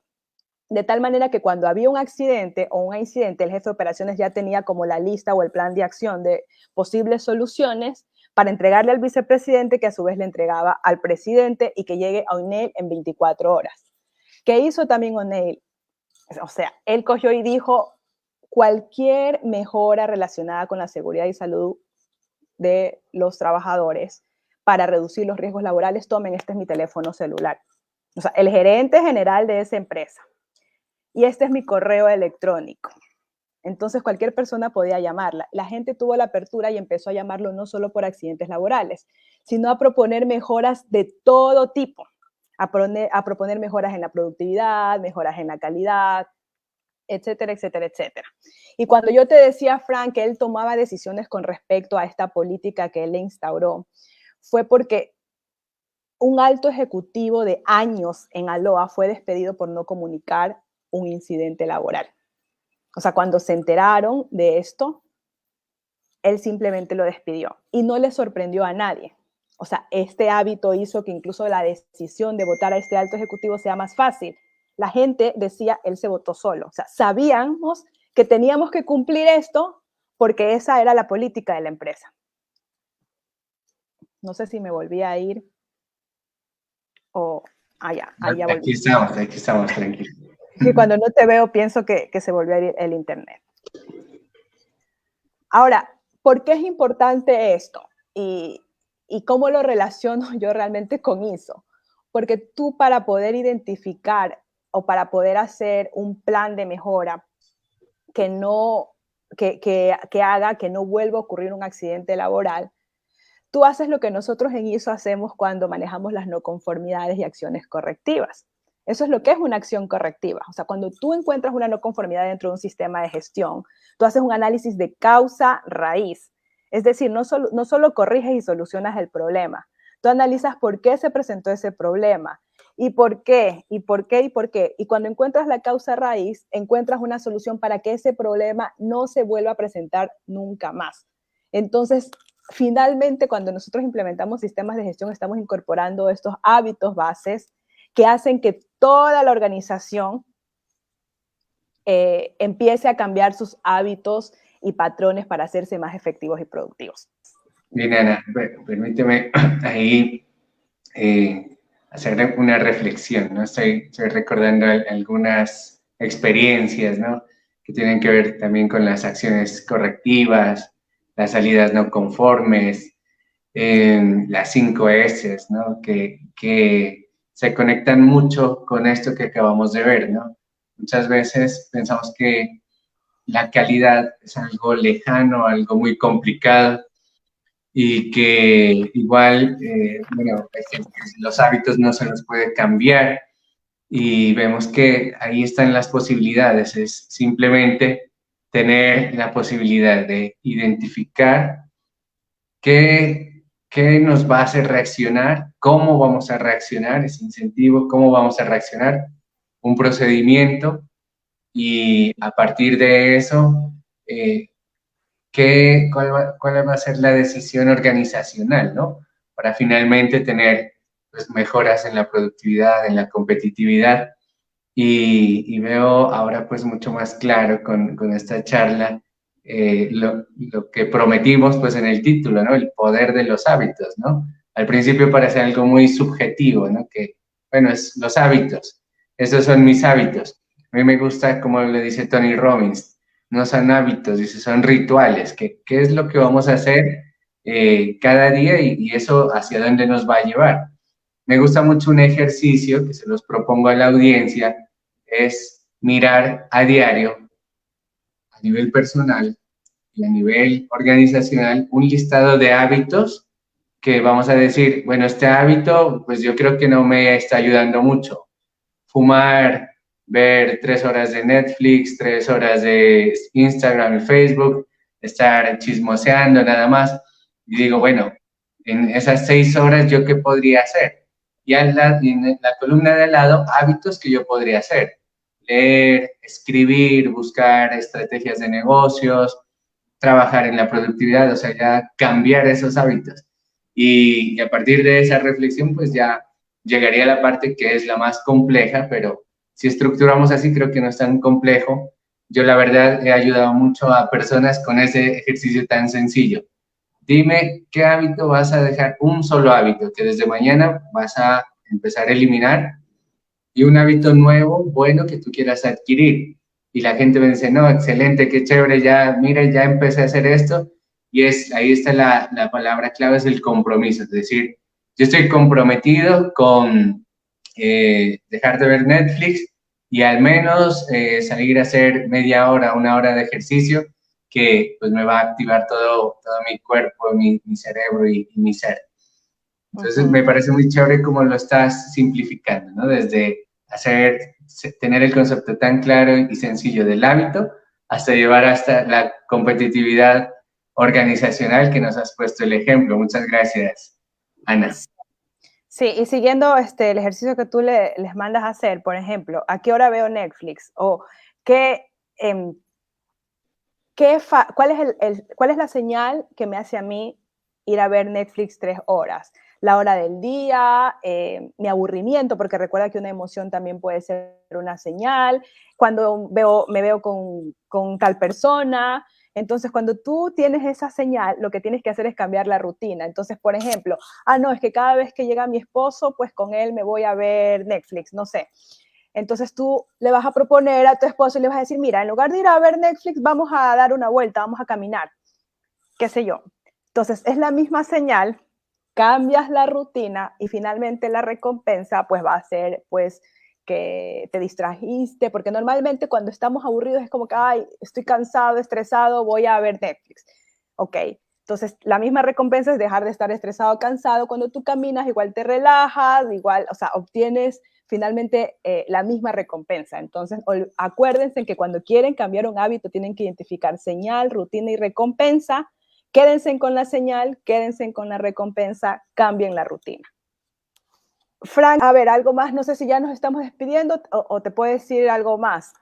De tal manera que cuando había un accidente o un incidente, el jefe de operaciones ya tenía como la lista o el plan de acción de posibles soluciones para entregarle al vicepresidente, que a su vez le entregaba al presidente y que llegue a O'Neill en 24 horas. ¿Qué hizo también O'Neill? O sea, él cogió y dijo, cualquier mejora relacionada con la seguridad y salud de los trabajadores para reducir los riesgos laborales, tomen, este es mi teléfono celular. O sea, el gerente general de esa empresa. Y este es mi correo electrónico. Entonces cualquier persona podía llamarla. La gente tuvo la apertura y empezó a llamarlo no solo por accidentes laborales, sino a proponer mejoras de todo tipo, a proponer mejoras en la productividad, mejoras en la calidad, etcétera, etcétera, etcétera. Y cuando yo te decía, Frank, que él tomaba decisiones con respecto a esta política que él instauró, fue porque un alto ejecutivo de años en Aloha fue despedido por no comunicar un incidente laboral. O sea, cuando se enteraron de esto, él simplemente lo despidió y no le sorprendió a nadie. O sea, este hábito hizo que incluso la decisión de votar a este alto ejecutivo sea más fácil. La gente decía, él se votó solo. O sea, sabíamos que teníamos que cumplir esto porque esa era la política de la empresa. No sé si me volví a ir o allá volví. Aquí estamos, tranquilo. Que cuando no te veo pienso que se volvió a ir el internet. Ahora, ¿por qué es importante esto? Y cómo lo relaciono yo realmente con ISO. Porque tú, para poder identificar o para poder hacer un plan de mejora que haga que no vuelva a ocurrir un accidente laboral, tú haces lo que nosotros en ISO hacemos cuando manejamos las no conformidades y acciones correctivas. Eso es lo que es una acción correctiva. O sea, cuando tú encuentras una no conformidad dentro de un sistema de gestión, tú haces un análisis de causa-raíz. Es decir, no solo corriges y solucionas el problema. Tú analizas por qué se presentó ese problema y por qué, y por qué, y por qué. Y cuando encuentras la causa-raíz, encuentras una solución para que ese problema no se vuelva a presentar nunca más. Entonces, finalmente, cuando nosotros implementamos sistemas de gestión, estamos incorporando estos hábitos bases que hacen que toda la organización empiece a cambiar sus hábitos y patrones para hacerse más efectivos y productivos. Bien, Ana, permíteme ahí hacer una reflexión, ¿no? Estoy recordando algunas experiencias, ¿no? Que tienen que ver también con las acciones correctivas, las salidas no conformes, las 5 S, ¿no? Que se conectan mucho con esto que acabamos de ver, ¿no? Muchas veces pensamos que la calidad es algo lejano, algo muy complicado, y que igual, bueno, los hábitos no se los puede cambiar, y vemos que ahí están las posibilidades. Es simplemente tener la posibilidad de identificar qué nos va a hacer reaccionar, cómo vamos a reaccionar, ese incentivo, cómo vamos a reaccionar, un procedimiento, y a partir de eso, cuál va a ser la decisión organizacional, ¿no? Para finalmente tener, pues, mejoras en la productividad, en la competitividad. Y veo ahora, pues, mucho más claro con esta charla lo que prometimos, pues, en el título, ¿no? El poder de los hábitos, ¿no? Al principio parece algo muy subjetivo, ¿no? Que, bueno, es los hábitos, esos son mis hábitos. A mí me gusta, como le dice Tony Robbins, no son hábitos, dice, son rituales. ¿Qué es lo que vamos a hacer cada día, y eso hacia dónde nos va a llevar? Me gusta mucho un ejercicio que se los propongo a la audiencia, es mirar a diario, a nivel personal y a nivel organizacional, un listado de hábitos que vamos a decir, bueno, este hábito, pues yo creo que no me está ayudando mucho. Fumar, ver 3 horas de Netflix, 3 horas de Instagram y Facebook, estar chismoseando nada más. Y digo, bueno, en esas 6 horas, ¿yo qué podría hacer? Y en la columna de al lado, hábitos que yo podría hacer. Leer, escribir, buscar estrategias de negocios, trabajar en la productividad, o sea, ya cambiar esos hábitos. Y a partir de esa reflexión, pues ya llegaría a la parte que es la más compleja, pero si estructuramos así, creo que no es tan complejo. Yo, la verdad, he ayudado mucho a personas con ese ejercicio tan sencillo. Dime qué hábito vas a dejar, un solo hábito que desde mañana vas a empezar a eliminar, y un hábito nuevo, bueno, que tú quieras adquirir. Y la gente me dice, no, excelente, qué chévere, ya, mira, ya empecé a hacer esto. Y ahí está la palabra clave, es el compromiso. Es decir, yo estoy comprometido con dejar de ver Netflix y al menos salir a hacer media hora, 1 hora de ejercicio, que pues me va a activar todo mi cuerpo, mi cerebro y mi ser. Entonces, me parece muy chévere cómo lo estás simplificando, ¿no? Desde hacer tener el concepto tan claro y sencillo del hábito hasta llevar hasta la competitividad organizacional que nos has puesto el ejemplo. Muchas gracias, Ana. Sí, y siguiendo el ejercicio que tú les mandas a hacer, por ejemplo, ¿a qué hora veo Netflix? O qué, ¿cuál es la señal que me hace a mí ir a ver Netflix 3 horas? La hora del día, mi aburrimiento, porque recuerda que una emoción también puede ser una señal, cuando me veo con tal persona. Entonces, cuando tú tienes esa señal, lo que tienes que hacer es cambiar la rutina. Entonces, por ejemplo, no, es que cada vez que llega mi esposo, pues con él me voy a ver Netflix, no sé. Entonces tú le vas a proponer a tu esposo y le vas a decir, mira, en lugar de ir a ver Netflix, vamos a dar una vuelta, vamos a caminar, qué sé yo. Entonces es la misma señal, cambias la rutina y finalmente la recompensa pues va a ser pues que te distrajiste, porque normalmente cuando estamos aburridos es como que, ay, estoy cansado, estresado, voy a ver Netflix. Ok, entonces la misma recompensa es dejar de estar estresado, cansado. Cuando tú caminas igual te relajas, igual, o sea, obtienes finalmente la misma recompensa. Entonces, acuérdense que cuando quieren cambiar un hábito tienen que identificar señal, rutina y recompensa. Quédense con la señal, quédense con la recompensa, cambien la rutina. Frank, a ver, algo más, no sé si ya nos estamos despidiendo o te puedo decir algo más.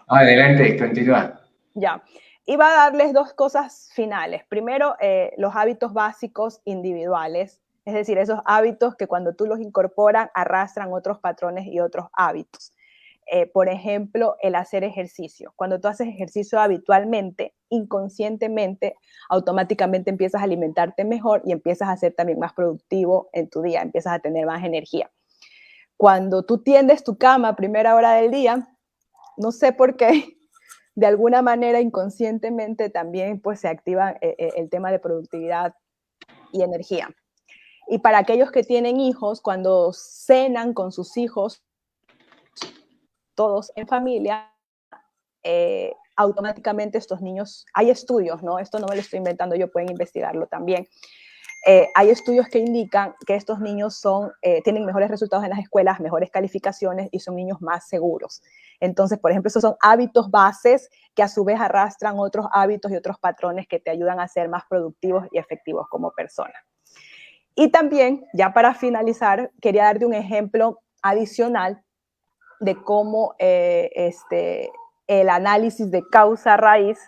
Adelante, continúa. Ya, iba a darles 2 cosas finales. Primero, los hábitos básicos individuales, es decir, esos hábitos que cuando tú los incorporas arrastran otros patrones y otros hábitos. Por ejemplo, el hacer ejercicio. Cuando tú haces ejercicio habitualmente, inconscientemente, automáticamente empiezas a alimentarte mejor y empiezas a ser también más productivo en tu día, empiezas a tener más energía. Cuando tú tiendes tu cama a primera hora del día, no sé por qué, de alguna manera inconscientemente también pues se activa el tema de productividad y energía. Y para aquellos que tienen hijos, cuando cenan con sus hijos, todos en familia, automáticamente estos niños, hay estudios, ¿no? Esto no me lo estoy inventando yo, pueden investigarlo también. Hay estudios que indican que estos niños tienen mejores resultados en las escuelas, mejores calificaciones y son niños más seguros. Entonces, por ejemplo, esos son hábitos bases que a su vez arrastran otros hábitos y otros patrones que te ayudan a ser más productivos y efectivos como persona. Y también, ya para finalizar, quería darte un ejemplo adicional de cómo el análisis de causa-raíz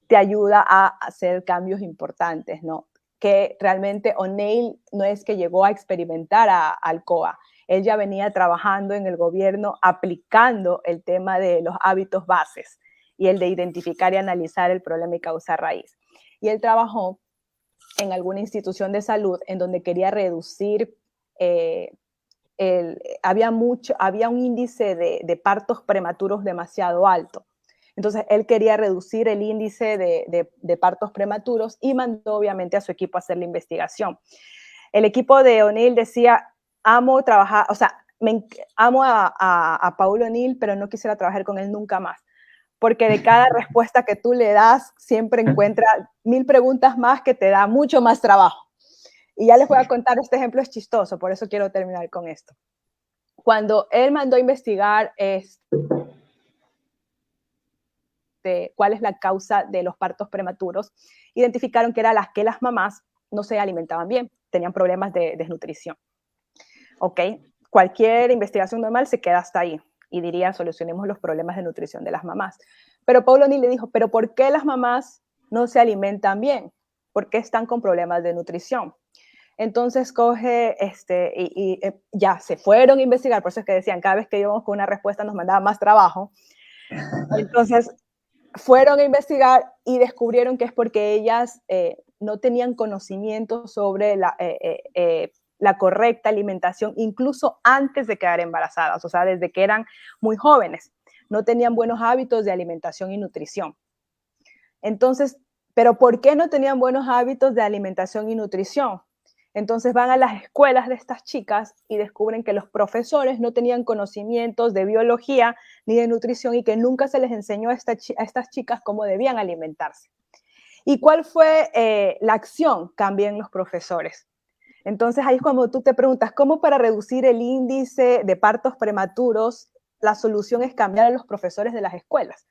te ayuda a hacer cambios importantes, ¿no? Que realmente O'Neill no es que llegó a experimentar a Alcoa, él ya venía trabajando en el gobierno aplicando el tema de los hábitos bases y el de identificar y analizar el problema y causa raíz. Y él trabajó en alguna institución de salud en donde quería reducir había un índice de partos prematuros demasiado alto. Entonces, él quería reducir el índice de partos prematuros y mandó obviamente a su equipo a hacer la investigación. El equipo de O'Neill decía, amo trabajar, o sea, amo a Paul O'Neill, pero no quisiera trabajar con él nunca más. Porque de cada respuesta que tú le das, siempre encuentra 1000 preguntas más que te da mucho más trabajo. Y ya les voy a contar, este ejemplo es chistoso, por eso quiero terminar con esto. Cuando él mandó a investigar cuál es la causa de los partos prematuros, identificaron que era que las mamás no se alimentaban bien, tenían problemas de desnutrición. ¿Ok? Cualquier investigación normal se queda hasta ahí y diría, solucionemos los problemas de nutrición de las mamás. Pero Paul O'Neill le dijo, ¿pero por qué las mamás no se alimentan bien? ¿Por qué están con problemas de nutrición? Entonces coge, ya se fueron a investigar, por eso es que decían, cada vez que íbamos con una respuesta nos mandaba más trabajo. Entonces fueron a investigar y descubrieron que es porque ellas no tenían conocimiento sobre la correcta alimentación, incluso antes de quedar embarazadas, o sea, desde que eran muy jóvenes, no tenían buenos hábitos de alimentación y nutrición. Entonces, ¿pero por qué no tenían buenos hábitos de alimentación y nutrición? Entonces van a las escuelas de estas chicas y descubren que los profesores no tenían conocimientos de biología ni de nutrición y que nunca se les enseñó a estas chicas cómo debían alimentarse. ¿Y cuál fue la acción? Cambien los profesores. Entonces ahí es cuando tú te preguntas, ¿cómo para reducir el índice de partos prematuros la solución es cambiar a los profesores de las escuelas?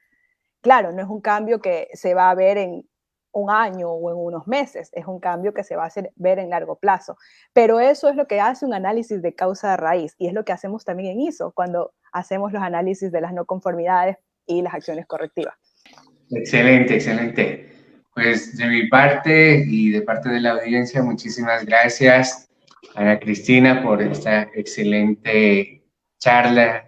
Claro, no es un cambio que se va a ver en un año o en unos meses, es un cambio que se va a ver en largo plazo. Pero eso es lo que hace un análisis de causa de raíz y es lo que hacemos también en ISO cuando hacemos los análisis de las no conformidades y las acciones correctivas. Excelente, excelente. Pues de mi parte y de parte de la audiencia, muchísimas gracias, Ana Cristina, por esta excelente charla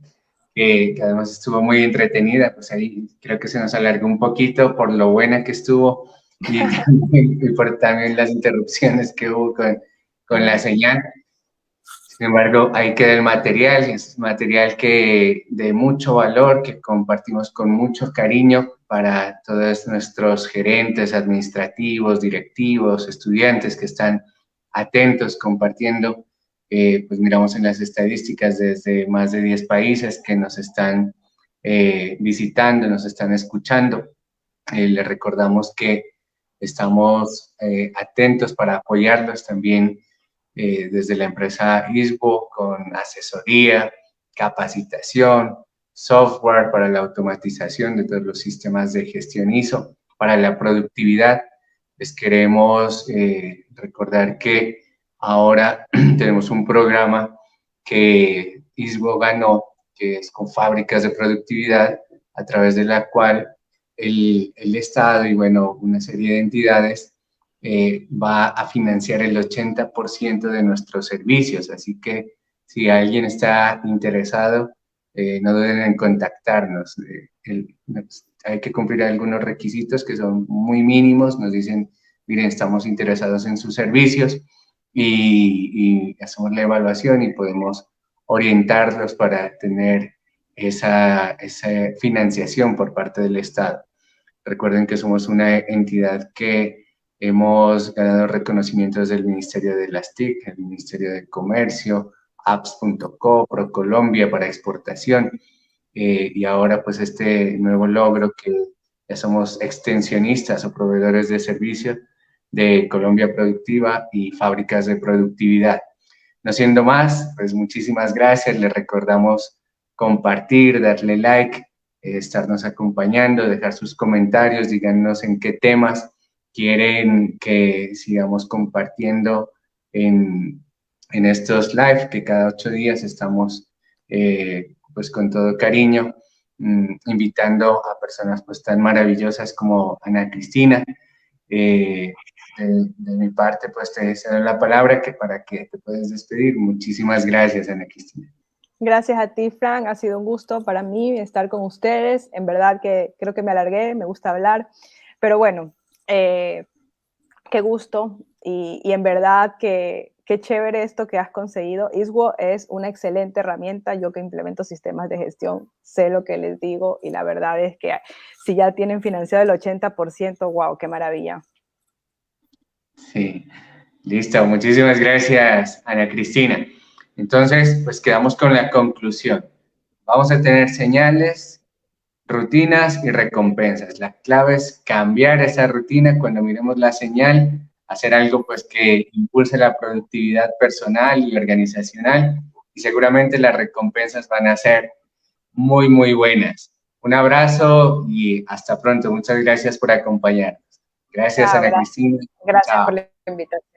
que además estuvo muy entretenida. Pues ahí creo que se nos alargó un poquito por lo buena que estuvo y por también las interrupciones que hubo con la señal. Sin embargo, ahí queda el material, es material que de mucho valor, que compartimos con mucho cariño para todos nuestros gerentes administrativos, directivos, estudiantes que están atentos compartiendo. Pues miramos en las estadísticas desde más de 10 países que nos están visitando, nos están escuchando. Les recordamos que estamos atentos para apoyarlos también desde la empresa ISBO con asesoría, capacitación, software para la automatización de todos los sistemas de gestión ISO, para la productividad. Les queremos recordar que ahora tenemos un programa que ISBO ganó, que es con fábricas de productividad, a través de la cual el Estado y, bueno, una serie de entidades va a financiar el 80% de nuestros servicios. Así que si alguien está interesado, no duden en contactarnos. Hay que cumplir algunos requisitos que son muy mínimos. Nos dicen, miren, estamos interesados en sus servicios y hacemos la evaluación y podemos orientarlos para tener esa financiación por parte del Estado. Recuerden que somos una entidad que hemos ganado reconocimientos del Ministerio de las TIC, el Ministerio de Comercio, apps.co, ProColombia para exportación, y ahora pues este nuevo logro que ya somos extensionistas o proveedores de servicios de Colombia Productiva y fábricas de productividad. No siendo más, pues muchísimas gracias, les recordamos compartir, darle like, estarnos acompañando, dejar sus comentarios, díganos en qué temas quieren que sigamos compartiendo en estos live, que cada 8 días estamos pues con todo cariño invitando a personas pues tan maravillosas como Ana Cristina. De mi parte, pues te cedo la palabra para que te puedas despedir. Muchísimas gracias, Ana Cristina. Gracias a ti, Frank. Ha sido un gusto para mí estar con ustedes. En verdad que creo que me alargué, me gusta hablar. Pero bueno, qué gusto. Y en verdad que qué chévere esto que has conseguido. ISWO es una excelente herramienta. Yo que implemento sistemas de gestión, sé lo que les digo. Y la verdad es que si ya tienen financiado el 80%, wow, qué maravilla. Sí, listo. Muchísimas gracias, Ana Cristina. Entonces, pues quedamos con la conclusión. Vamos a tener señales, rutinas y recompensas. La clave es cambiar esa rutina cuando miremos la señal, hacer algo pues que impulse la productividad personal y organizacional, y seguramente las recompensas van a ser muy, muy buenas. Un abrazo y hasta pronto. Muchas gracias por acompañarnos. Gracias, Ana Cristina. Gracias Chao. por la invitación.